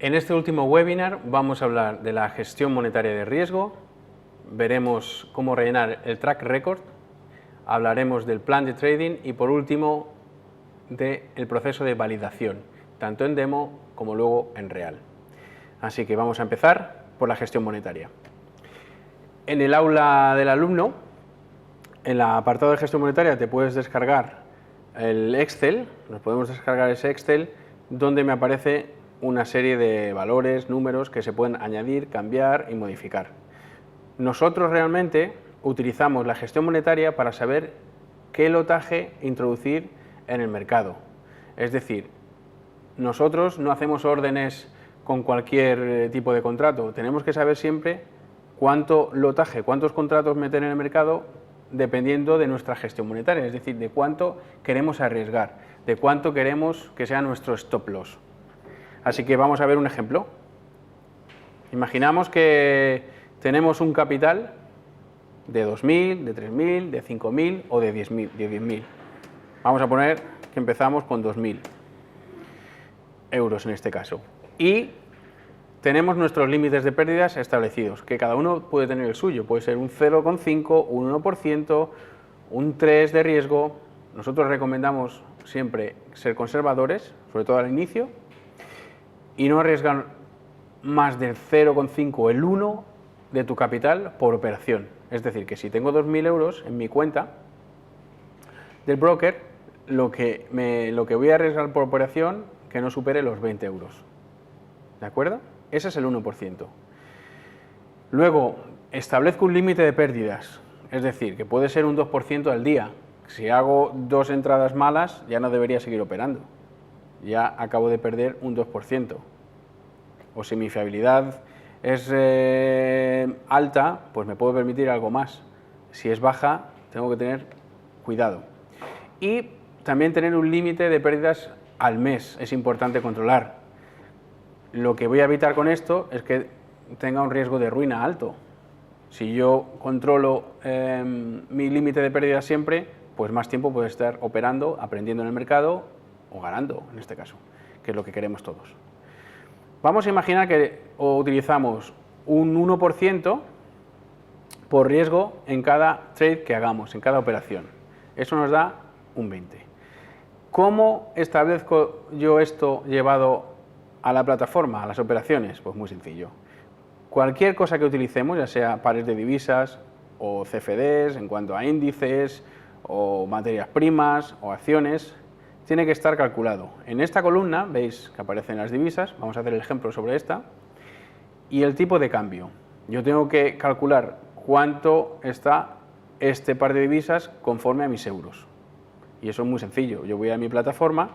En este último webinar vamos a hablar de la gestión monetaria de riesgo, veremos cómo rellenar el track record, hablaremos del plan de trading y por último del proceso de validación, tanto en demo como luego en real. Así que vamos a empezar por la gestión monetaria. En el aula del alumno, en el apartado de gestión monetaria te puedes descargar el Excel, nos podemos descargar ese Excel donde me aparece una serie de valores, números que se pueden añadir, cambiar y modificar. Nosotros realmente utilizamos la gestión monetaria para saber qué lotaje introducir en el mercado. Es decir, nosotros no hacemos órdenes con cualquier tipo de contrato, tenemos que saber siempre cuánto lotaje, cuántos contratos meter en el mercado dependiendo de nuestra gestión monetaria, es decir, de cuánto queremos arriesgar, de cuánto queremos que sea nuestro stop loss. Así que vamos a ver un ejemplo. Imaginamos que tenemos un capital de 2.000, de 3.000, de 5.000 o de 10.000. Vamos a poner que empezamos con 2.000 euros en este caso. Y tenemos nuestros límites de pérdidas establecidos, que cada uno puede tener el suyo. Puede ser un 0,5, un 1%, un 3% de riesgo. Nosotros recomendamos siempre ser conservadores, sobre todo al inicio, y no arriesgar más del 0,5 o el 1 de tu capital por operación. Es decir, que si tengo 2.000 euros en mi cuenta del broker, lo que voy a arriesgar por operación que no supere los 20 euros. ¿De acuerdo? Ese es el 1%. Luego, establezco un límite de pérdidas, es decir, que puede ser un 2% al día. Si hago 2 entradas malas, ya no debería seguir operando. Ya acabo de perder un 2%. O si mi fiabilidad es alta, pues me puedo permitir algo más. Si es baja, tengo que tener cuidado. Y también tener un límite de pérdidas al mes, es importante controlar. Lo que voy a evitar con esto es que tenga un riesgo de ruina alto. Si yo controlo mi límite de pérdidas siempre, pues más tiempo puedo estar operando, aprendiendo en el mercado o ganando, en este caso, que es lo que queremos todos. Vamos a imaginar que utilizamos un 1% por riesgo en cada trade que hagamos, en cada operación. Eso nos da un 20%. ¿Cómo establezco yo esto llevado a la plataforma, a las operaciones? Pues muy sencillo. Cualquier cosa que utilicemos, ya sea pares de divisas o CFDs, en cuanto a índices o materias primas o acciones, tiene que estar calculado. En esta columna veis que aparecen las divisas, vamos a hacer el ejemplo sobre esta, y el tipo de cambio. Yo tengo que calcular cuánto está este par de divisas conforme a mis euros. Y eso es muy sencillo. Yo voy a mi plataforma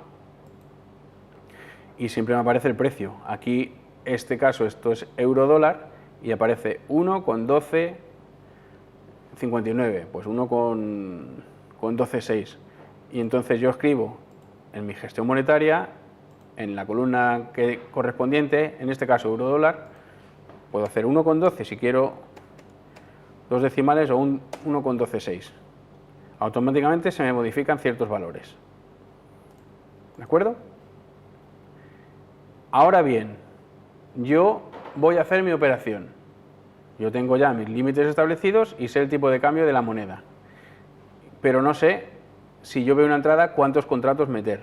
y siempre me aparece el precio. Aquí, en este caso, esto es euro-dólar y aparece 1,1259, pues 1,126. Y entonces yo escribo en mi gestión monetaria, en la columna correspondiente, en este caso euro-dólar, puedo hacer 1,12 si quiero 2 decimales o un 1,126. Automáticamente se me modifican ciertos valores. ¿De acuerdo? Ahora bien, yo voy a hacer mi operación. Yo tengo ya mis límites establecidos y sé el tipo de cambio de la moneda. Pero no sé, si yo veo una entrada, cuántos contratos meter.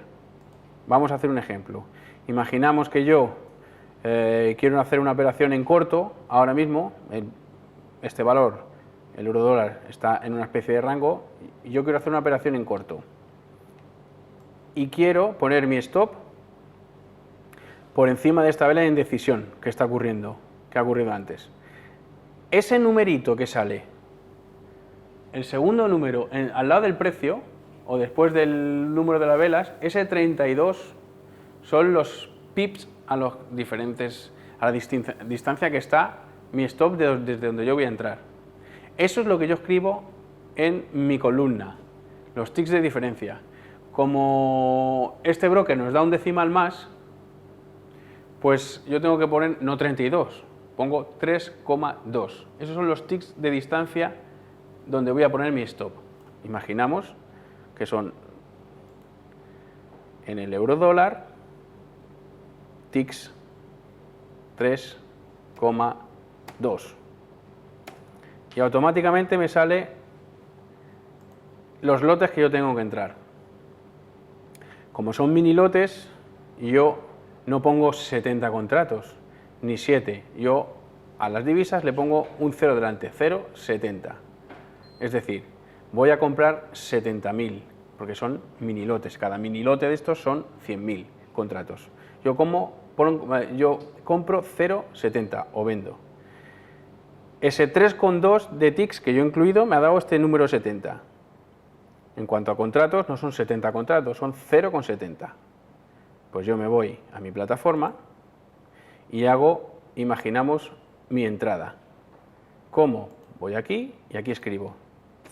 Vamos a hacer un ejemplo. Imaginamos que yo quiero hacer una operación en corto, ahora mismo, este valor, el euro-dólar, está en una especie de rango, y yo quiero hacer una operación en corto. Y quiero poner mi stop por encima de esta vela de indecisión que está ocurriendo, que ha ocurrido antes. Ese numerito que sale, el segundo número al lado del precio, o después del número de las velas, ese 32 son los pips a la distancia que está mi stop desde donde yo voy a entrar. Eso es lo que yo escribo en mi columna, los ticks de diferencia. Como este broker nos da un decimal más, pues yo tengo que poner no 32, pongo 3,2. Esos son los ticks de distancia donde voy a poner mi stop. Imaginamos que son en el euro-dólar, ticks 3,2. Y automáticamente me sale los lotes que yo tengo que entrar. Como son mini lotes, yo no pongo 70 contratos, ni 7. Yo a las divisas le pongo un 0 delante, 0,70. Es decir, voy a comprar 70.000, porque son mini lotes. Cada mini lote de estos son 100.000 contratos. Yo compro 0,70 o vendo. Ese 3,2 de ticks que yo he incluido me ha dado este número 70. En cuanto a contratos, no son 70 contratos, son 0,70. Pues yo me voy a mi plataforma y hago, imaginamos, mi entrada. ¿Cómo? Voy aquí y aquí escribo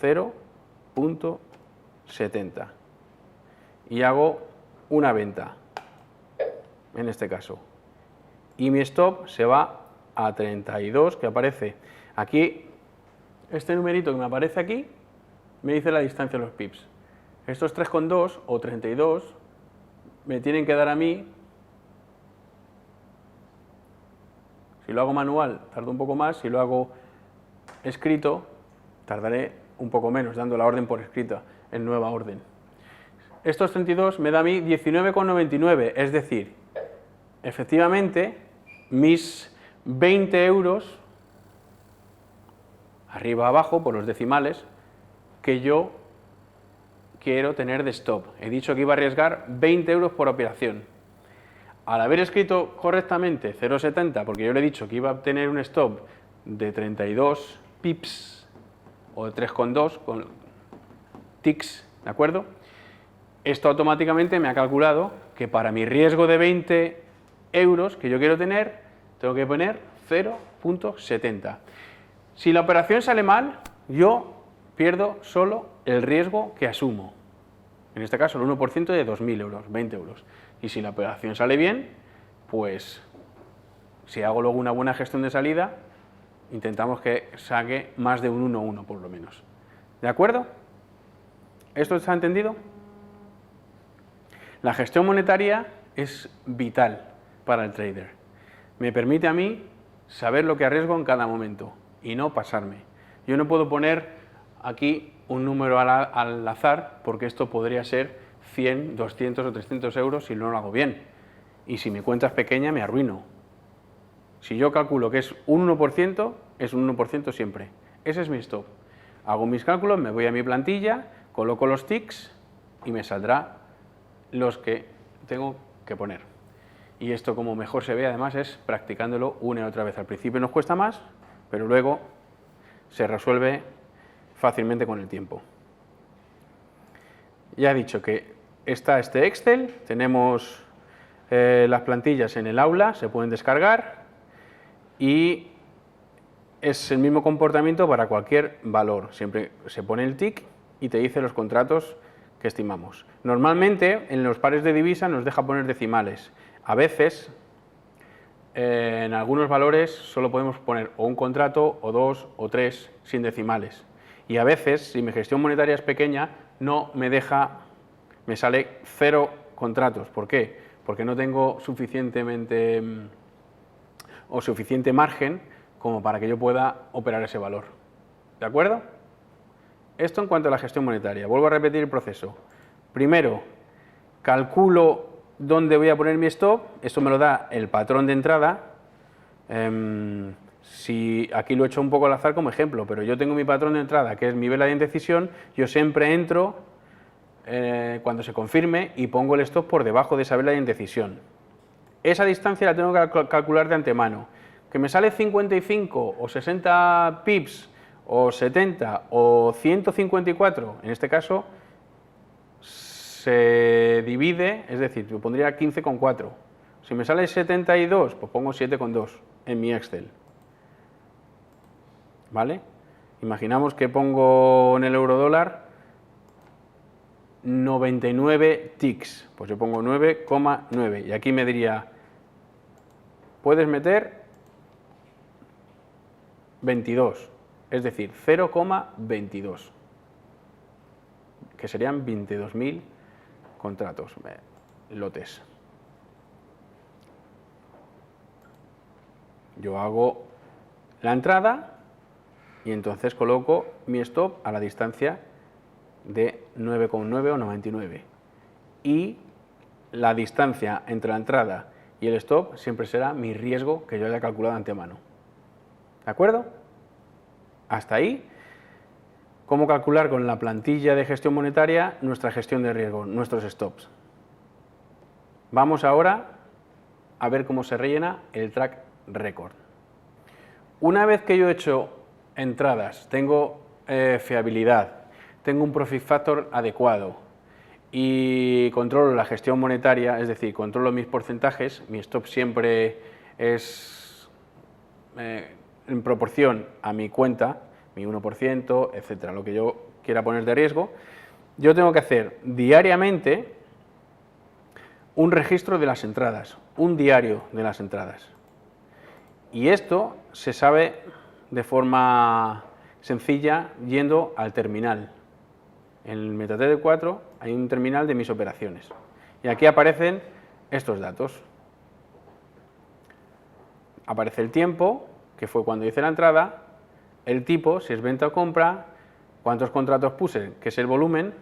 0,70 y hago una venta, en este caso. Y mi stop se va a 32, que aparece aquí. Este numerito que me aparece aquí me dice la distancia de los pips. Estos 3,2 o 32 me tienen que dar a mí, si lo hago manual tardo un poco más, si lo hago escrito tardaré un poco menos, dando la orden por escrita en nueva orden. Estos 32 me da a mí 19,99, es decir, efectivamente mis 20 euros, arriba abajo por los decimales, que yo quiero tener de stop. He dicho que iba a arriesgar 20 euros por operación. Al haber escrito correctamente 0,70, porque yo le he dicho que iba a tener un stop de 32 pips o de 3,2 con ticks, ¿de acuerdo? Esto automáticamente me ha calculado que para mi riesgo de 20 euros que yo quiero tener, tengo que poner 0,70. Si la operación sale mal, yo pierdo solo el riesgo que asumo. En este caso, el 1% de 2.000 euros, 20 euros. Y si la operación sale bien, pues si hago luego una buena gestión de salida, intentamos que saque más de un 1,1 por lo menos. ¿De acuerdo? ¿Esto está entendido? La gestión monetaria es vital para el trader. Me permite a mí saber lo que arriesgo en cada momento y no pasarme. Yo no puedo poner aquí un número al azar, porque esto podría ser 100, 200 o 300 euros si no lo hago bien. Y si mi cuenta es pequeña, me arruino. Si yo calculo que es un 1%, es un 1% siempre. Ese es mi stop. Hago mis cálculos, me voy a mi plantilla, coloco los ticks y me saldrá los que tengo que poner. Y esto, como mejor se ve, además, es practicándolo una y otra vez. Al principio nos cuesta más, pero luego se resuelve fácilmente con el tiempo. Ya he dicho que está este Excel, tenemos las plantillas en el aula, se pueden descargar y es el mismo comportamiento para cualquier valor. Siempre se pone el tick y te dice los contratos que estimamos. Normalmente en los pares de divisa nos deja poner decimales. A veces en algunos valores solo podemos poner o un contrato o 2 o 3 sin decimales. Y a veces, si mi gestión monetaria es pequeña, no me deja, me sale 0 contratos. ¿Por qué? Porque no tengo suficiente margen como para que yo pueda operar ese valor. ¿De acuerdo? Esto en cuanto a la gestión monetaria. Vuelvo a repetir el proceso. Primero, calculo dónde voy a poner mi stop. Esto me lo da el patrón de entrada. Si aquí lo he hecho un poco al azar como ejemplo, pero yo tengo mi patrón de entrada, que es mi vela de indecisión, yo siempre entro cuando se confirme y pongo el stop por debajo de esa vela de indecisión. Esa distancia la tengo que calcular de antemano. Que me sale 55 o 60 pips o 70 o 154, en este caso se divide, es decir, yo pondría 15,4. Si me sale 72, pues pongo 7,2 en mi Excel. ¿Vale? Imaginamos que pongo en el euro-dólar 99 ticks, pues yo pongo 9,9 y aquí me diría, puedes meter 22, es decir, 0,22, que serían 22.000 contratos, lotes. Yo hago la entrada y entonces coloco mi stop a la distancia de 9,9 o 99. Y la distancia entre la entrada y el stop siempre será mi riesgo que yo haya calculado de antemano. ¿De acuerdo? Hasta ahí. ¿Cómo calcular con la plantilla de gestión monetaria nuestra gestión de riesgo, nuestros stops? Vamos ahora a ver cómo se rellena el track record. Una vez que yo he hecho entradas, tengo fiabilidad, tengo un profit factor adecuado y controlo la gestión monetaria, es decir, controlo mis porcentajes, mi stop siempre es en proporción a mi cuenta, mi 1%, etcétera, lo que yo quiera poner de riesgo, yo tengo que hacer diariamente un registro de las entradas, un diario de las entradas. Y esto se sabe de forma sencilla yendo al terminal. En el MetaTrader 4 hay un terminal de mis operaciones. Y aquí aparecen estos datos. Aparece el tiempo, que fue cuando hice la entrada, el tipo, si es venta o compra, cuántos contratos puse, que es el volumen,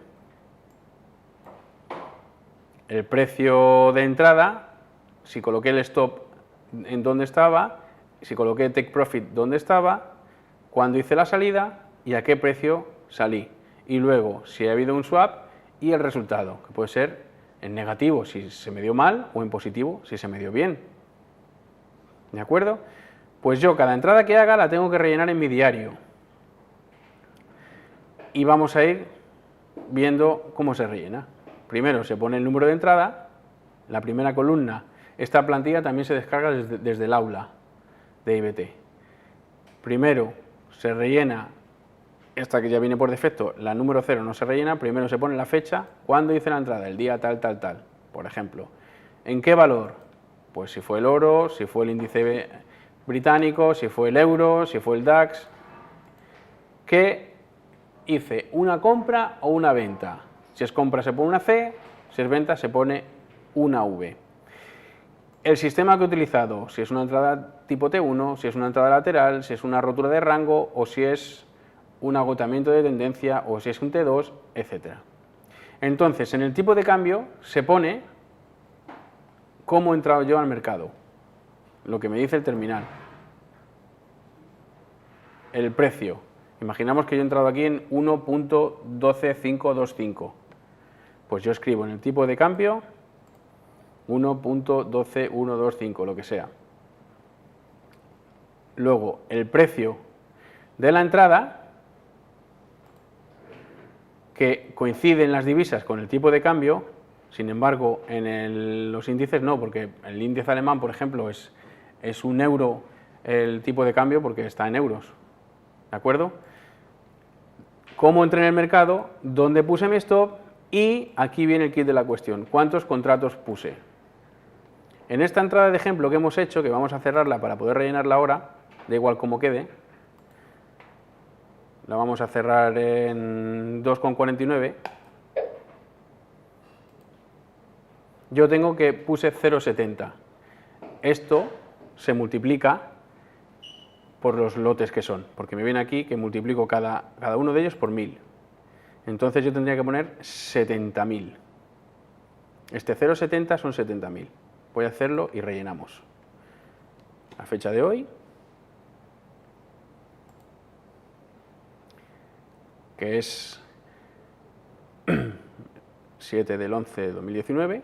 el precio de entrada, si coloqué el stop en donde estaba, si coloqué take profit donde estaba, cuándo hice la salida y a qué precio salí. Y luego, si ha habido un swap y el resultado, que puede ser en negativo si se me dio mal o en positivo si se me dio bien. ¿De acuerdo? Pues yo cada entrada que haga la tengo que rellenar en mi diario. Y vamos a ir viendo cómo se rellena. Primero se pone el número de entrada, la primera columna. Esta plantilla también se descarga desde el aula de IBT. Primero se rellena, esta que ya viene por defecto, la número 0 no se rellena, primero se pone la fecha, cuándo hice la entrada, el día tal, tal, tal, por ejemplo. ¿En qué valor? Pues si fue el oro, si fue el índice británico, si fue el euro, si fue el DAX. ¿Qué hice? ¿Una compra o una venta? Si es compra se pone una C, si es venta se pone una V. El sistema que he utilizado, si es una entrada tipo T1, si es una entrada lateral, si es una rotura de rango o si es un agotamiento de tendencia o si es un T2, etc. Entonces, en el tipo de cambio se pone cómo he entrado yo al mercado, lo que me dice el terminal. El precio. Imaginamos que yo he entrado aquí en 1.12525. Pues yo escribo en el tipo de cambio 1.12125, lo que sea. Luego, el precio de la entrada, que coincide en las divisas con el tipo de cambio, sin embargo, en los índices no, porque el índice alemán, por ejemplo, es un euro el tipo de cambio porque está en euros. ¿De acuerdo? Cómo entré en el mercado, dónde puse mi stop y aquí viene el kit de la cuestión, cuántos contratos puse. En esta entrada de ejemplo que hemos hecho, que vamos a cerrarla para poder rellenarla ahora, da igual cómo quede, la vamos a cerrar en 2,49, yo tengo que puse 0,70. Esto se multiplica por los lotes que son, porque me viene aquí que multiplico cada uno de ellos por 1000. Entonces yo tendría que poner 70.000. Este 0,70 son 70.000. Voy a hacerlo y rellenamos. La fecha de hoy, que es 7 del 11 de 2019,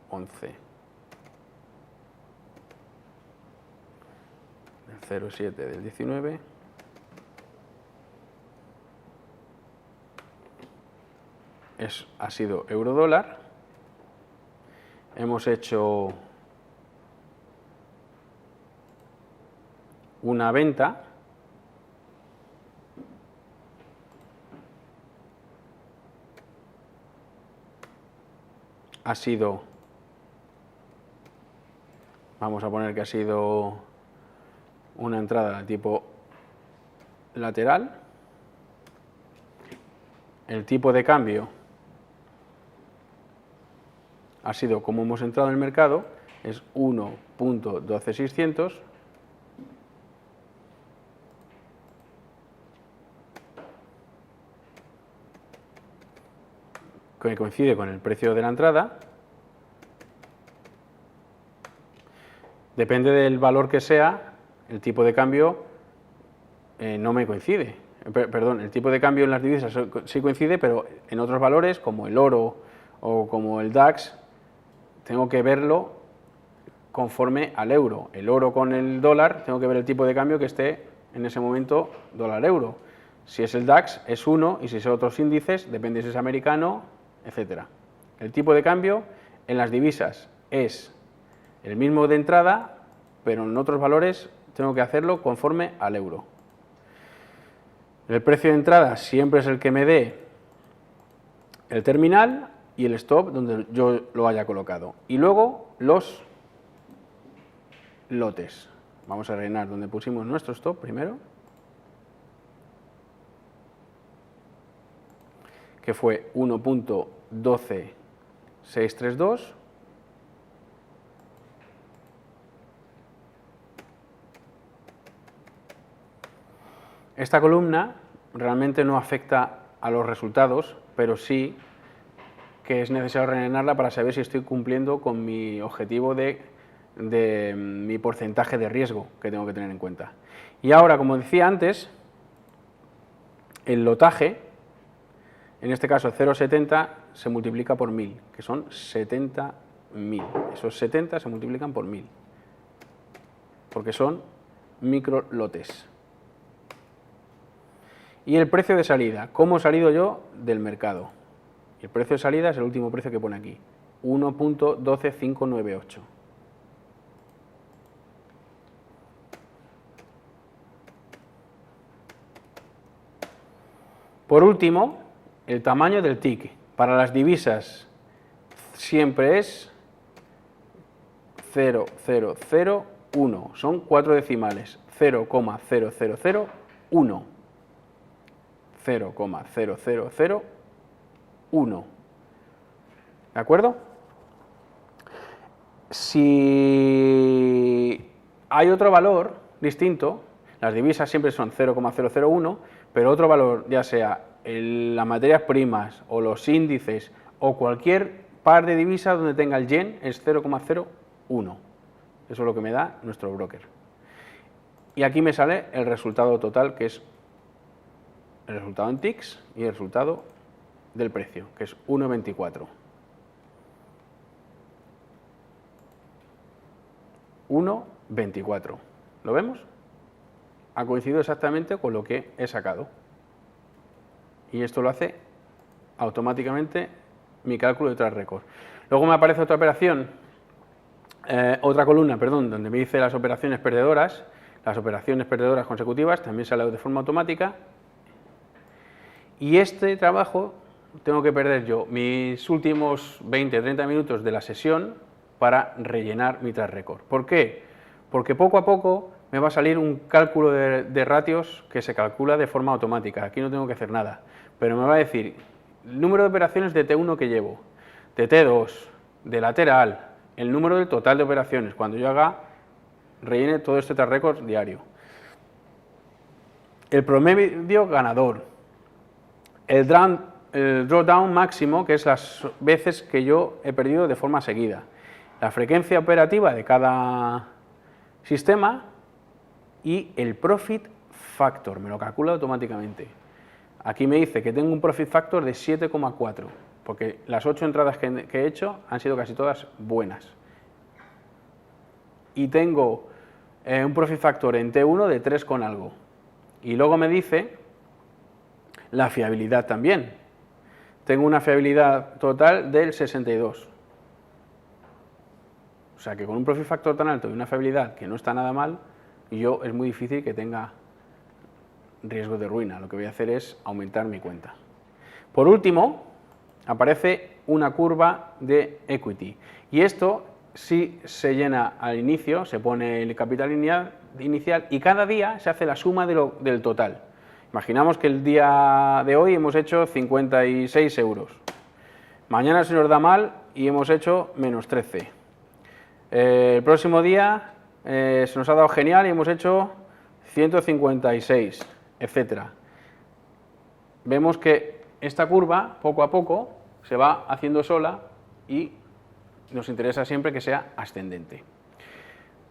11 del 07 del 19, ha sido euro-dólar, hemos hecho una venta ha sido, vamos a poner que ha sido una entrada de tipo lateral, el tipo de cambio ha sido como hemos entrado en el mercado, es 1.12600, que coincide con el precio de la entrada. Depende del valor que sea, el tipo de cambio no me coincide. Perdón, el tipo de cambio en las divisas sí coincide, pero en otros valores, como el oro o como el DAX, tengo que verlo conforme al euro. El oro con el dólar, tengo que ver el tipo de cambio que esté en ese momento dólar-euro. Si es el DAX, es 1, y si son otros índices, depende si es americano, etc. El tipo de cambio en las divisas es el mismo de entrada, pero en otros valores tengo que hacerlo conforme al euro. El precio de entrada siempre es el que me dé el terminal y el stop donde yo lo haya colocado. Y luego los lotes. Vamos a rellenar donde pusimos nuestro stop primero, que fue 1.12632. Esta columna realmente no afecta a los resultados, pero sí que es necesario rellenarla para saber si estoy cumpliendo con mi objetivo de mi porcentaje de riesgo que tengo que tener en cuenta. Y ahora, como decía antes, el lotaje, en este caso 0,70, se multiplica por 1000, que son 70.000. Esos 70 se multiplican por 1000, porque son micro lotes. Y el precio de salida, ¿cómo he salido yo del mercado? El precio de salida es el último precio que pone aquí, 1.12598. Por último, el tamaño del tick. Para las divisas siempre es 0,001. Son 4 decimales. 0,0001. 0,0001. ¿De acuerdo? Si hay otro valor distinto, las divisas siempre son 0,001, pero otro valor, ya sea las materias primas o los índices o cualquier par de divisas donde tenga el yen, es 0,01. Eso es lo que me da nuestro broker. Y aquí me sale el resultado total, que es el resultado en ticks y el resultado del precio, que es 1,24. 1,24. ¿Lo vemos? Ha coincidido exactamente con lo que he sacado. Y esto lo hace automáticamente mi cálculo de track record. Luego me aparece otra operación, otra columna, perdón, donde me dice las operaciones perdedoras consecutivas, también sale de forma automática. Y este trabajo tengo que perder yo mis últimos 20-30 minutos de la sesión para rellenar mi track record. ¿Por qué? Porque poco a poco me va a salir un cálculo de ratios que se calcula de forma automática. Aquí no tengo que hacer nada, pero me va a decir el número de operaciones de T1 que llevo, de T2, de lateral, el número del total de operaciones, cuando yo rellene todo este track record diario. El promedio ganador, el drawdown máximo, que es las veces que yo he perdido de forma seguida, la frecuencia operativa de cada sistema y el profit factor, me lo calcula automáticamente. Aquí me dice que tengo un profit factor de 7,4, porque las 8 entradas que he hecho han sido casi todas buenas. Y tengo un profit factor en T1 de 3 con algo. Y luego me dice la fiabilidad también. Tengo una fiabilidad total del 62. O sea que con un profit factor tan alto y una fiabilidad que no está nada mal, es muy difícil que tenga riesgo de ruina. Lo que voy a hacer es aumentar mi cuenta. Por último, aparece una curva de equity. Y esto sí se llena al inicio, se pone el capital inicial y cada día se hace la suma del total. Imaginamos que el día de hoy hemos hecho 56 euros. Mañana se nos da mal y hemos hecho menos 13. El próximo día se nos ha dado genial y hemos hecho 156, etcétera. Vemos que esta curva, poco a poco, se va haciendo sola y nos interesa siempre que sea ascendente.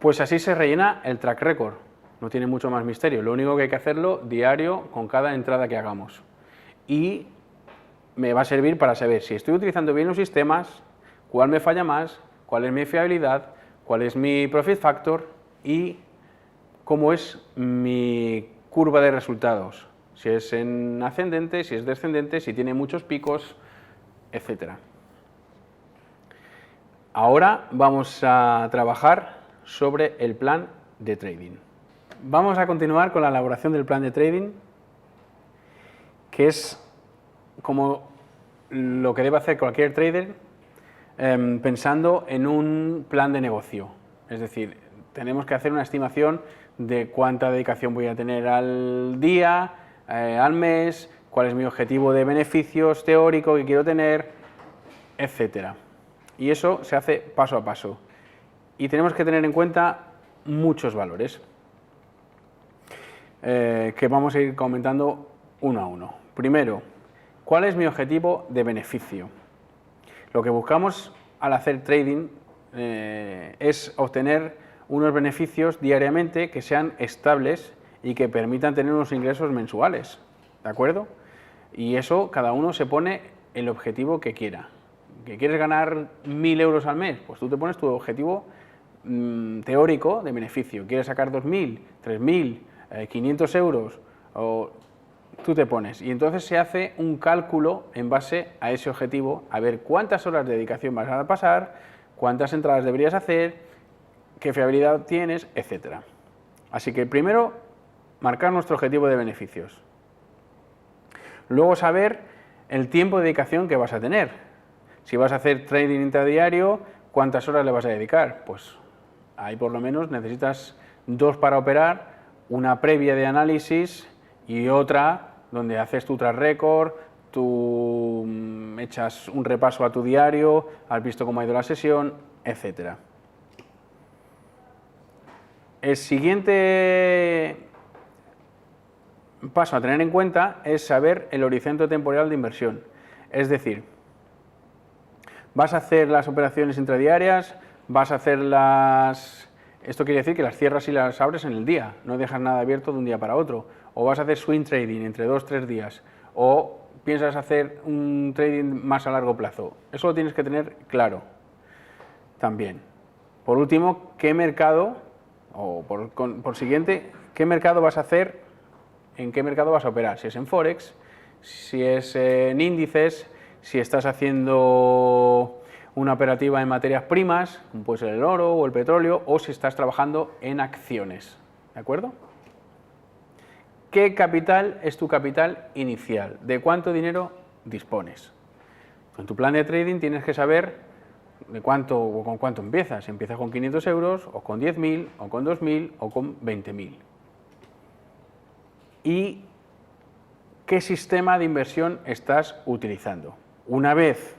Pues así se rellena el track record, no tiene mucho más misterio, lo único que hay que hacerlo diario con cada entrada que hagamos. Y me va a servir para saber si estoy utilizando bien los sistemas, cuál me falla más, cuál es mi fiabilidad, cuál es mi profit factor y cómo es mi curva de resultados, si es en ascendente, si es descendente, si tiene muchos picos, etcétera. Ahora vamos a trabajar sobre el plan de trading. Vamos a continuar con la elaboración del plan de trading, que es como lo que debe hacer cualquier trader pensando en un plan de negocio. Es decir, tenemos que hacer una estimación de cuánta dedicación voy a tener al día, al mes, cuál es mi objetivo de beneficios teórico que quiero tener, etcétera. Y eso se hace paso a paso. Y tenemos que tener en cuenta muchos valores que vamos a ir comentando uno a uno. Primero, ¿cuál es mi objetivo de beneficio? Lo que buscamos al hacer trading es obtener unos beneficios diariamente que sean estables y que permitan tener unos ingresos mensuales, ¿de acuerdo? Y eso cada uno se pone el objetivo que quiera. ¿Que quieres ganar 1.000 euros al mes? Pues tú te pones tu objetivo teórico de beneficio. ¿Quieres sacar 2.000, 3.000, 500 euros? O tú te pones. Y entonces se hace un cálculo en base a ese objetivo, a ver cuántas horas de dedicación vas a pasar, cuántas entradas deberías hacer, qué fiabilidad tienes, etcétera. Así que primero, marcar nuestro objetivo de beneficios. Luego saber el tiempo de dedicación que vas a tener. Si vas a hacer trading intradiario, ¿cuántas horas le vas a dedicar? Pues ahí por lo menos necesitas 2 para operar, una previa de análisis y otra donde haces tu track record, tú echas un repaso a tu diario, has visto cómo ha ido la sesión, etcétera. El siguiente paso a tener en cuenta es saber el horizonte temporal de inversión. Es decir, vas a hacer las operaciones intradiarias, vas a hacer las... Esto quiere decir que las cierras y las abres en el día, no dejas nada abierto de un día para otro. O vas a hacer swing trading entre 2-3 días, o piensas hacer un trading más a largo plazo. Eso lo tienes que tener claro también. Por último, ¿qué mercado, o por siguiente, qué mercado vas a hacer, en qué mercado vas a operar? Si es en Forex, si es en índices, si estás haciendo una operativa en materias primas, como puede ser el oro o el petróleo, o si estás trabajando en acciones, ¿de acuerdo? ¿Qué capital es tu capital inicial? ¿De cuánto dinero dispones? En tu plan de trading tienes que saber de cuánto o con cuánto empiezas. Si empiezas con 500 euros, o con 10.000, o con 2.000, o con 20.000. ¿Y qué sistema de inversión estás utilizando? Una vez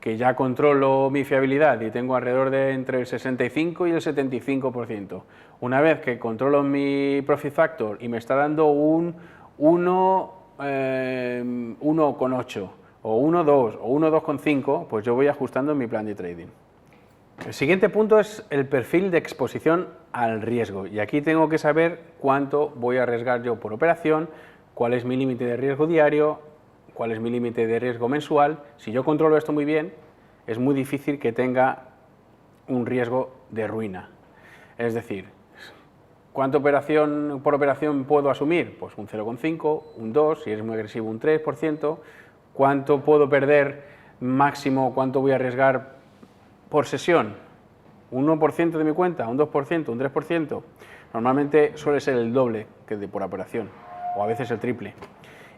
que ya controlo mi fiabilidad y tengo alrededor de entre el 65 y el 75%, una vez que controlo mi profit factor y me está dando un 1,8 o 1,2 o 1,2,5, pues yo voy ajustando mi plan de trading. El siguiente punto es el perfil de exposición al riesgo, y aquí tengo que saber cuánto voy a arriesgar yo por operación, cuál es mi límite de riesgo diario, cuál es mi límite de riesgo mensual. Si yo controlo esto muy bien, es muy difícil que tenga un riesgo de ruina. Es decir, ¿cuánta por operación puedo asumir? Pues un 0,5, un 2, si eres muy agresivo un 3%. ¿Cuánto puedo perder máximo, cuánto voy a arriesgar por sesión? ¿Un 1% de mi cuenta? ¿Un 2%? ¿Un 3%? Normalmente suele ser el doble que por operación, o a veces el triple.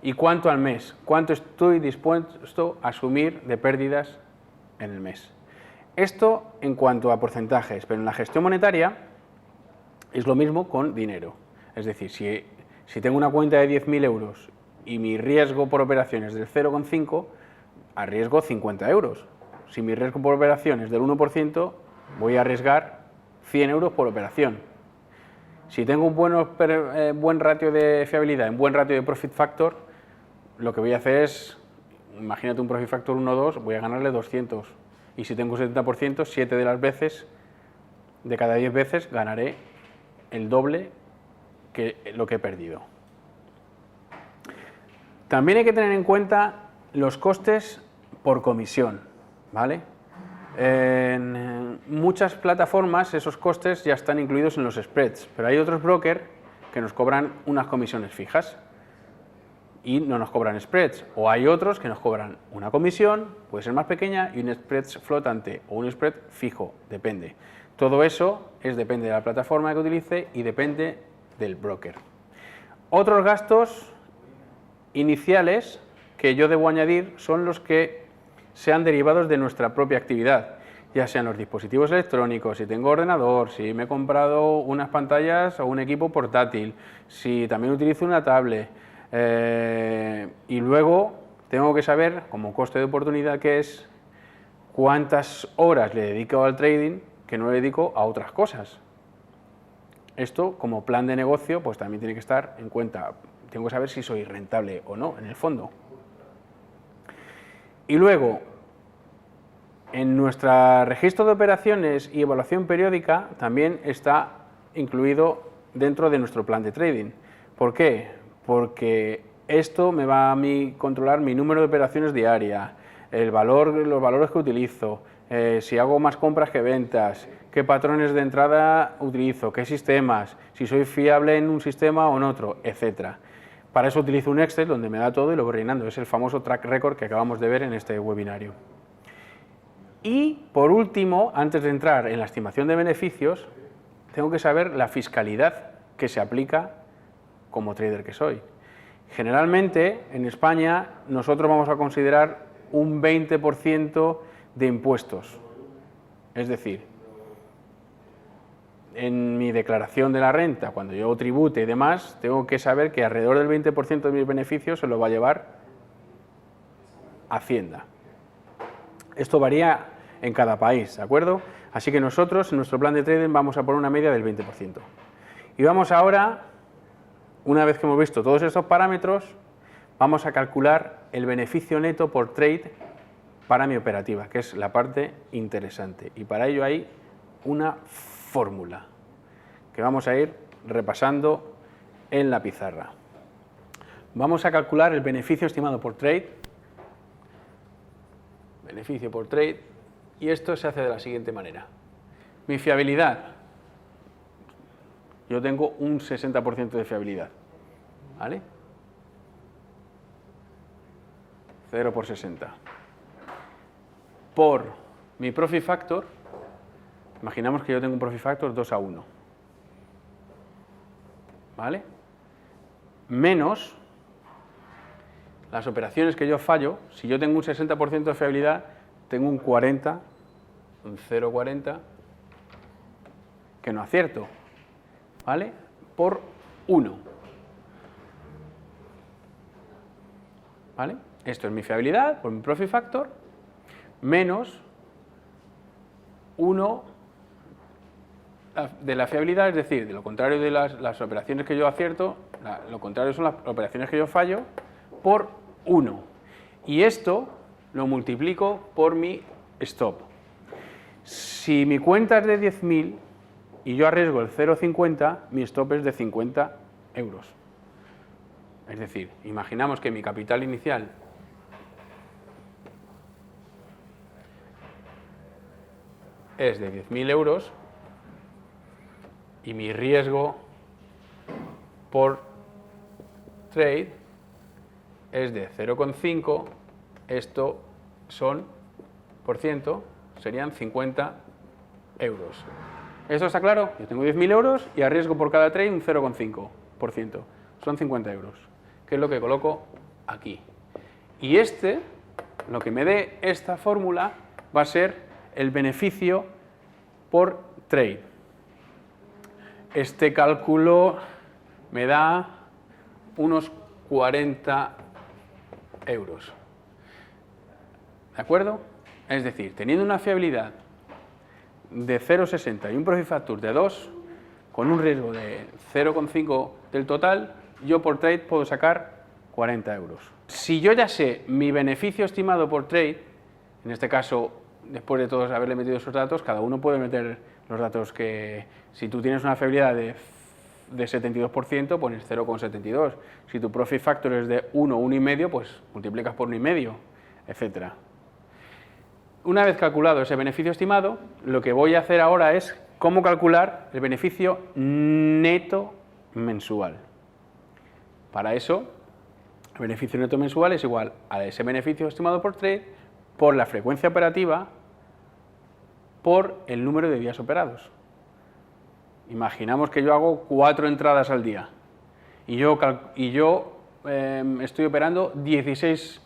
¿Y cuánto al mes? ¿Cuánto estoy dispuesto a asumir de pérdidas en el mes? Esto en cuanto a porcentajes, pero en la gestión monetaria es lo mismo con dinero. Es decir, si tengo una cuenta de 10.000 euros y mi riesgo por operación es del 0,5, arriesgo 50 euros. si mi riesgo por operación es del 1%, voy a arriesgar 100 euros por operación. Si tengo un buen ratio de fiabilidad, un buen ratio de profit factor, lo que voy a hacer es, imagínate un profit factor 1 o 2, voy a ganarle 200. Y si tengo un 70%, 7 de las veces, de cada 10 veces, ganaré el doble que lo que he perdido. También hay que tener en cuenta los costes por comisión, ¿vale? En muchas plataformas esos costes ya están incluidos en los spreads, pero hay otros brokers que nos cobran unas comisiones fijas y no nos cobran spreads, o hay otros que nos cobran una comisión, puede ser más pequeña, y un spread flotante o un spread fijo, depende. Todo eso depende de la plataforma que utilice y depende del broker. Otros gastos iniciales que yo debo añadir son los que sean derivados de nuestra propia actividad, ya sean los dispositivos electrónicos, si tengo ordenador, si me he comprado unas pantallas o un equipo portátil, si también utilizo una tablet, y luego tengo que saber, como coste de oportunidad que es, cuántas horas le dedico al trading que no le dedico a otras cosas. Esto, como plan de negocio, pues también tiene que estar en cuenta. Tengo que saber si soy rentable o no en el fondo. Y luego, en nuestro registro de operaciones y evaluación periódica también está incluido dentro de nuestro plan de trading. ¿Por qué? Porque esto me va a mí controlar mi número de operaciones diarias, los valores que utilizo, si hago más compras que ventas, qué patrones de entrada utilizo, qué sistemas, si soy fiable en un sistema o en otro, etcétera. Para eso utilizo un Excel donde me da todo y lo voy rellenando. Es el famoso track record que acabamos de ver en este webinario. Y, por último, antes de entrar en la estimación de beneficios, tengo que saber la fiscalidad que se aplica como trader que soy. Generalmente, en España, nosotros vamos a considerar un 20% de impuestos. Es decir, en mi declaración de la renta, cuando yo tribute y demás, tengo que saber que alrededor del 20% de mis beneficios se lo va a llevar Hacienda. Esto varía en cada país, ¿de acuerdo? Así que nosotros, en nuestro plan de trading, vamos a poner una media del 20%. Y vamos ahora, una vez que hemos visto todos estos parámetros, vamos a calcular el beneficio neto por trade para mi operativa, que es la parte interesante. Y para ello hay una fórmula que vamos a ir repasando en la pizarra. Vamos a calcular el beneficio estimado por trade, beneficio por trade, y esto se hace de la siguiente manera. Mi fiabilidad, yo tengo un 60% de fiabilidad, ¿vale? 0 por 60. Por mi profit factor, imaginamos que yo tengo un profit factor 2 a 1, ¿vale? Menos las operaciones que yo fallo. Si yo tengo un 60% de fiabilidad, tengo un 0,40 que no acierto, ¿vale? Por 1, ¿vale? Esto es mi fiabilidad por mi profit factor, menos 1 de la fiabilidad, es decir, de lo contrario de las operaciones que yo acierto, lo contrario son las operaciones que yo fallo, por 1. Y esto lo multiplico por mi stop. Si mi cuenta es de 10.000 y yo arriesgo el 0,50, mi stop es de 50 euros. Es decir, imaginamos que mi capital inicial es de 10.000 euros y mi riesgo por trade es de 0,5, esto son por ciento, serían 50 euros. ¿Esto está claro? Yo tengo 10.000 euros y arriesgo por cada trade un 0,5%, son 50 euros, que es lo que coloco aquí. Y lo que me dé esta fórmula va a ser el beneficio por trade. Este cálculo me da unos 40 euros. ¿De acuerdo? Es decir, teniendo una fiabilidad de 0,60 y un profit factor de 2, con un riesgo de 0,5 del total, yo por trade puedo sacar 40 euros. Si yo ya sé mi beneficio estimado por trade, en este caso, después de todos haberle metido esos datos, cada uno puede meter los datos que... Si tú tienes una fiabilidad de 72%, pones 0,72. Si tu profit factor es de 1, 1,5, pues multiplicas por 1,5, etcétera. Una vez calculado ese beneficio estimado, lo que voy a hacer ahora es cómo calcular el beneficio neto mensual. Para eso, el beneficio neto mensual es igual a ese beneficio estimado por trade por la frecuencia operativa por el número de días operados. Imaginamos que yo hago 4 entradas al día y yo estoy operando 16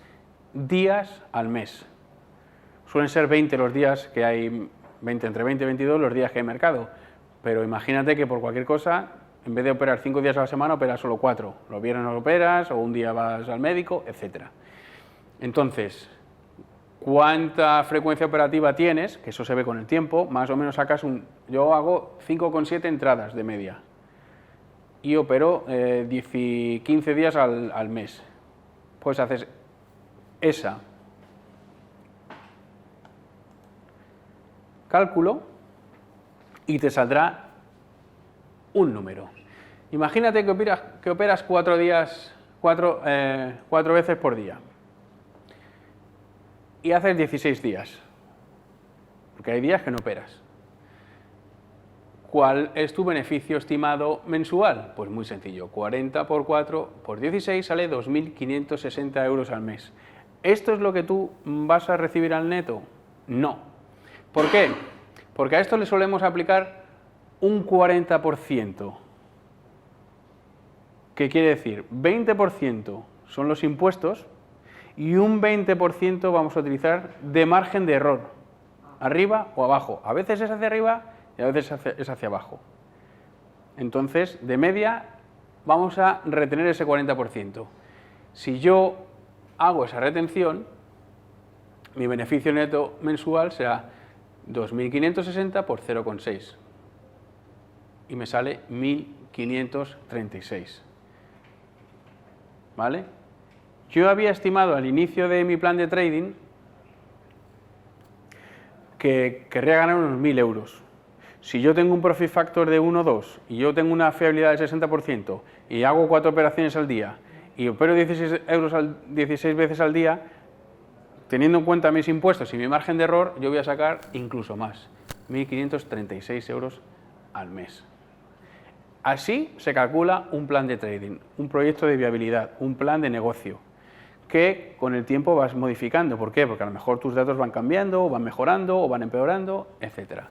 días al mes. Suelen ser 20 los días que hay, entre 20 y 22 los días que hay mercado, pero imagínate que por cualquier cosa, en vez de operar 5 días a la semana, operas solo 4. Los viernes no operas, o un día vas al médico, etc. Entonces, ¿cuánta frecuencia operativa tienes? Que eso se ve con el tiempo, más o menos sacas yo hago 5,7 entradas de media y opero 15 días al mes. Pues haces esa cálculo y te saldrá un número. Imagínate que operas 4 veces por día y haces 16 días, porque hay días que no operas. ¿Cuál es tu beneficio estimado mensual? Pues muy sencillo, 40 por 4 por 16 sale 2.560 euros al mes. ¿Esto es lo que tú vas a recibir al neto? No. ¿Por qué? Porque a esto le solemos aplicar un 40%. ¿Qué quiere decir? 20% son los impuestos y un 20% vamos a utilizar de margen de error, arriba o abajo. A veces es hacia arriba y a veces es hacia abajo. Entonces, de media, vamos a retener ese 40%. Si yo hago esa retención, mi beneficio neto mensual será 2.560 por 0,6 y me sale 1.536. ¿Vale? Yo había estimado al inicio de mi plan de trading que querría ganar unos 1.000 euros. Si yo tengo un profit factor de 1,2 y yo tengo una fiabilidad del 60% y hago 4 operaciones al día y opero 16 veces al día, teniendo en cuenta mis impuestos y mi margen de error, yo voy a sacar incluso más, 1.536 euros al mes. Así se calcula un plan de trading, un proyecto de viabilidad, un plan de negocio, que con el tiempo vas modificando. ¿Por qué? Porque a lo mejor tus datos van cambiando, o van mejorando, o van empeorando, etc.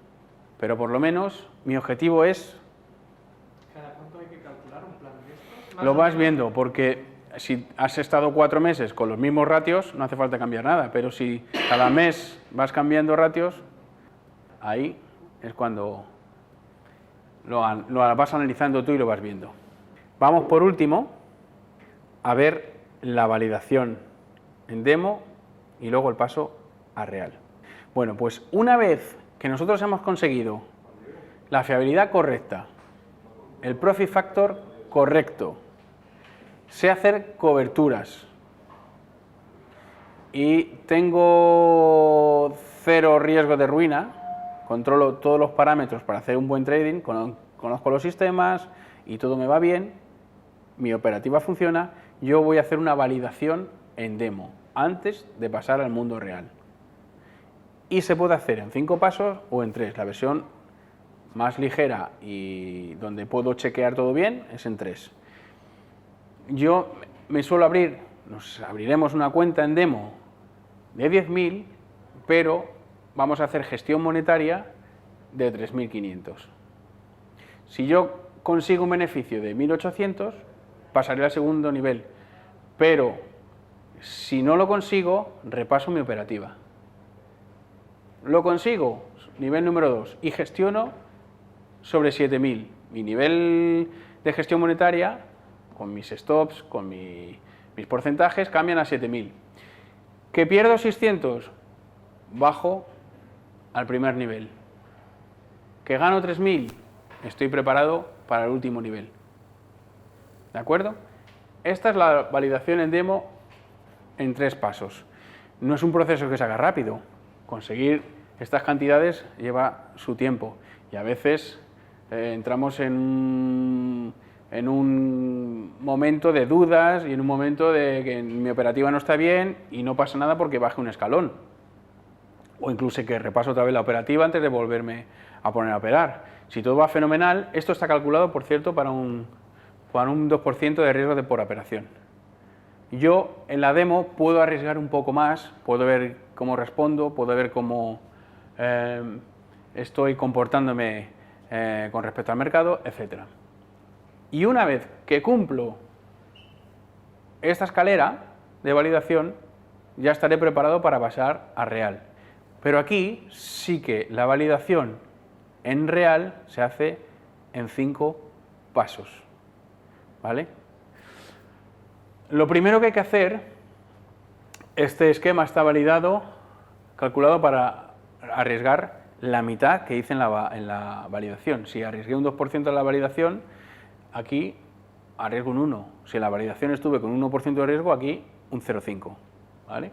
Pero por lo menos mi objetivo es... ¿Cada cuánto hay que calcular un plan de estos? Lo vas viendo, porque si has estado 4 meses con los mismos ratios, no hace falta cambiar nada, pero si cada mes vas cambiando ratios, ahí es cuando lo vas analizando tú y lo vas viendo. Vamos por último a ver la validación en demo y luego el paso a real. Bueno, pues una vez que nosotros hemos conseguido la fiabilidad correcta, el profit factor correcto, sé hacer coberturas y tengo 0 riesgo de ruina, controlo todos los parámetros para hacer un buen trading, conozco los sistemas y todo me va bien, mi operativa funciona, yo voy a hacer una validación en demo antes de pasar al mundo real. Y se puede hacer en 5 pasos o en 3. La versión más ligera y donde puedo chequear todo bien es en 3. Yo me suelo nos abriremos una cuenta en demo de 10.000, pero vamos a hacer gestión monetaria de 3.500. Si yo consigo un beneficio de 1.800, pasaré al segundo nivel, pero si no lo consigo, repaso mi operativa. Lo consigo, nivel número 2, y gestiono sobre 7.000. Mi nivel de gestión monetaria, con mis stops, con mis porcentajes, cambian a 7.000. ¿Que pierdo 600? bajo al primer nivel. ¿Que gano 3.000? Estoy preparado para el último nivel. ¿De acuerdo? Esta es la validación en demo en 3 pasos. No es un proceso que se haga rápido. Conseguir estas cantidades lleva su tiempo y a veces entramos en un momento de dudas y en un momento de que mi operativa no está bien y no pasa nada porque baje un escalón. O incluso que repaso otra vez la operativa antes de volverme a poner a operar. Si todo va fenomenal, esto está calculado, por cierto, para un 2% de riesgo por operación. Yo en la demo puedo arriesgar un poco más, puedo ver cómo respondo, puedo ver cómo estoy comportándome con respecto al mercado, etc. Y una vez que cumplo esta escalera de validación, ya estaré preparado para pasar a real. Pero aquí sí que la validación en real se hace en 5 pasos. ¿Vale? Lo primero que hay que hacer, este esquema está validado, calculado para arriesgar la mitad que hice en la validación. Si arriesgué un 2% de la validación, aquí arriesgo un 1. Si en la validación estuve con un 1% de riesgo, aquí un 0,5. ¿Vale?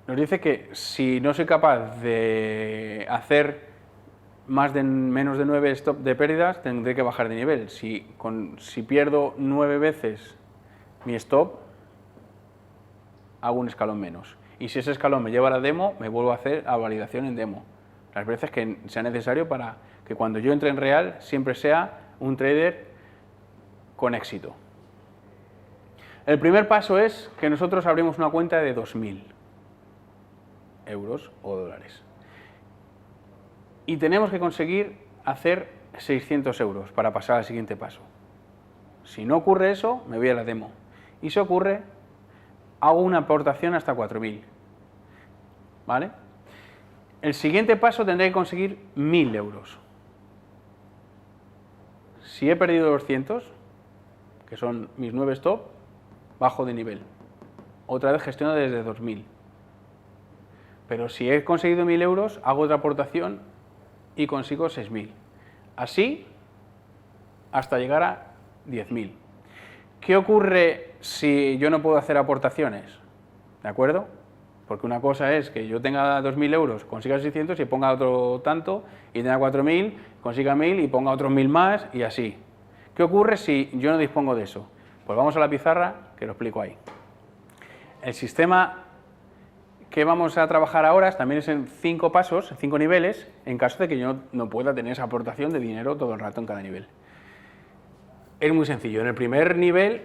Nos dice que si no soy capaz de hacer menos de 9 stop de pérdidas, tendré que bajar de nivel. Si pierdo 9 veces mi stop, hago un escalón menos. Y si ese escalón me lleva a la demo, me vuelvo a hacer a validación en demo. Las veces que sea necesario para que cuando yo entre en real siempre sea un trader con éxito. El primer paso es que nosotros abrimos una cuenta de 2.000 euros o dólares. Y tenemos que conseguir hacer 600 euros para pasar al siguiente paso. Si no ocurre eso, me voy a la demo. Y si ocurre, hago una aportación hasta 4.000. ¿Vale? El siguiente paso tendré que conseguir 1.000 euros. Si he perdido 200, que son mis 9 stop, bajo de nivel. Otra vez gestiono desde 2.000. Pero si he conseguido 1.000 euros, hago otra aportación y consigo 6.000. Así hasta llegar a 10.000. ¿Qué ocurre si yo no puedo hacer aportaciones? ¿De acuerdo? Porque una cosa es que yo tenga 2.000 euros, consiga 600 y ponga otro tanto, y tenga 4.000, consiga 1.000 y ponga otros 1.000 más, y así. ¿Qué ocurre si yo no dispongo de eso? Pues vamos a la pizarra, que lo explico ahí. El sistema que vamos a trabajar ahora también es en 5 pasos, 5 niveles, en caso de que yo no pueda tener esa aportación de dinero todo el rato en cada nivel. Es muy sencillo. En el primer nivel,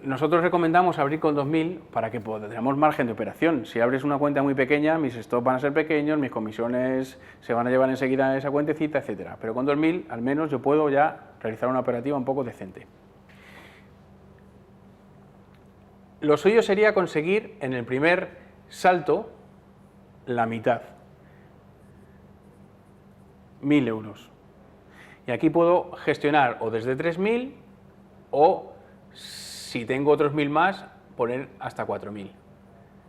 nosotros recomendamos abrir con 2.000 para que tengamos margen de operación. Si abres una cuenta muy pequeña, mis stops van a ser pequeños, mis comisiones se van a llevar enseguida a esa cuentecita, etc. Pero con 2.000, al menos, yo puedo ya realizar una operativa un poco decente. Lo suyo sería conseguir en el primer salto la mitad, 1.000 euros. Y aquí puedo gestionar o desde 3.000 o, si tengo otros 1.000 más, poner hasta 4.000.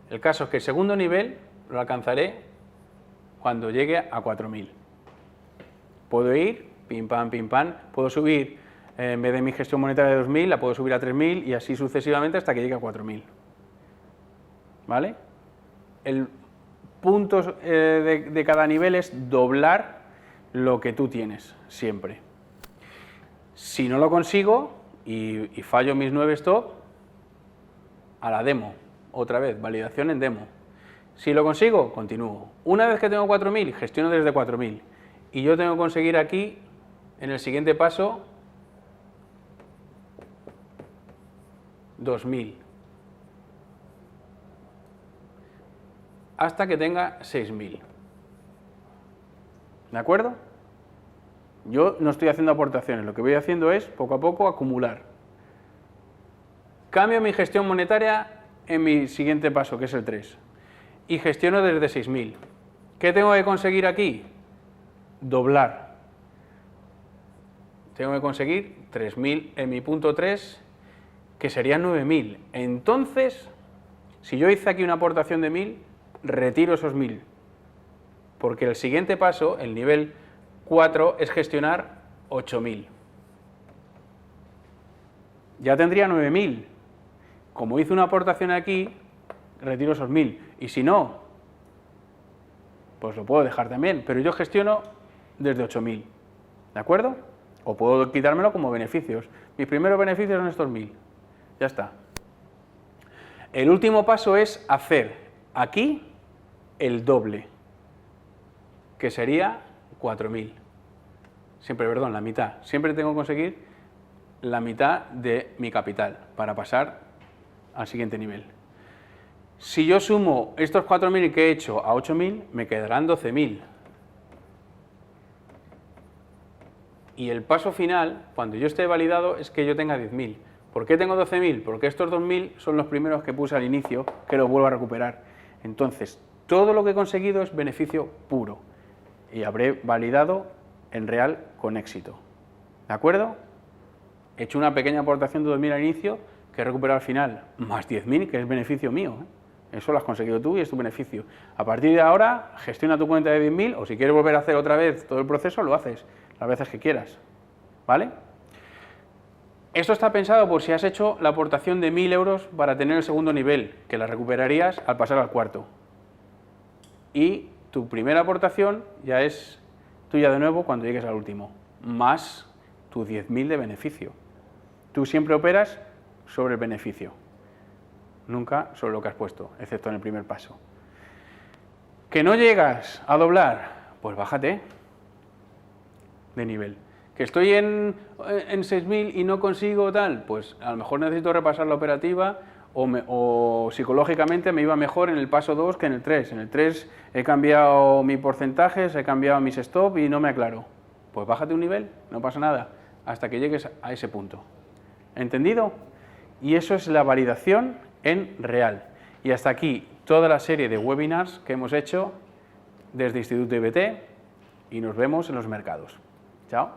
El caso es que el segundo nivel lo alcanzaré cuando llegue a 4.000. Puedo ir, pim pam, puedo subir, en vez de mi gestión monetaria de 2.000, la puedo subir a 3.000 y así sucesivamente hasta que llegue a 4.000. ¿Vale? El punto de cada nivel es doblar lo que tú tienes, siempre. Si no lo consigo y fallo mis 9 stop, a la demo, otra vez, validación en demo. Si lo consigo, continúo. Una vez que tengo 4.000, gestiono desde 4.000. Y yo tengo que conseguir aquí, en el siguiente paso, 2.000. Hasta que tenga 6.000. ¿De acuerdo? Yo no estoy haciendo aportaciones, lo que voy haciendo es, poco a poco, acumular. Cambio mi gestión monetaria en mi siguiente paso, que es el 3. Y gestiono desde 6.000. ¿Qué tengo que conseguir aquí? Doblar. Tengo que conseguir 3.000 en mi punto 3, que serían 9.000. Entonces, Si yo hice aquí una aportación de 1000, retiro esos 1000, porque el siguiente paso, el nivel 4, es gestionar 8000. Ya tendría 9000. Como hice una aportación aquí, retiro esos 1000. Y si no, pues lo puedo dejar también, pero yo gestiono desde 8000. ¿De acuerdo? O puedo quitármelo como beneficios. Mis primeros beneficios son estos 1000. Ya está. El último paso es hacer aquí el doble, que sería 4000. Siempre, perdón, la mitad. Siempre tengo que conseguir la mitad de mi capital para pasar al siguiente nivel. Si yo sumo estos 4000 que he hecho a 8000, me quedarán 12000. Y el paso final, cuando yo esté validado, es que yo tenga 10000. ¿Por qué tengo 12000? Porque estos 2000 son los primeros que puse al inicio, que los vuelvo a recuperar. Entonces, todo lo que he conseguido es beneficio puro y habré validado en real con éxito. ¿De acuerdo? He hecho una pequeña aportación de 2000 al inicio que he recuperado al final, más 10.000, que es beneficio mío. Eso lo has conseguido tú y es tu beneficio. A partir de ahora, gestiona tu cuenta de 10.000 o si quieres volver a hacer otra vez todo el proceso, lo haces las veces que quieras. ¿Vale? Esto está pensado por si has hecho la aportación de 1000 euros para tener el segundo nivel, que la recuperarías al pasar al cuarto. Y tu primera aportación ya es tuya de nuevo cuando llegues al último, más tus 10.000 de beneficio. Tú siempre operas sobre el beneficio, nunca sobre lo que has puesto, excepto en el primer paso. ¿Que no llegas a doblar? Pues bájate de nivel. ¿Que estoy en 6.000 y no consigo tal? Pues a lo mejor necesito repasar la operativa o psicológicamente me iba mejor en el paso 2 que en el 3. En el 3 he cambiado mis porcentajes, he cambiado mis stop y no me aclaro. Pues bájate un nivel, no pasa nada, hasta que llegues a ese punto. ¿Entendido? Y eso es la validación en real. Y hasta aquí toda la serie de webinars que hemos hecho desde Instituto IBT y nos vemos en los mercados. Chao.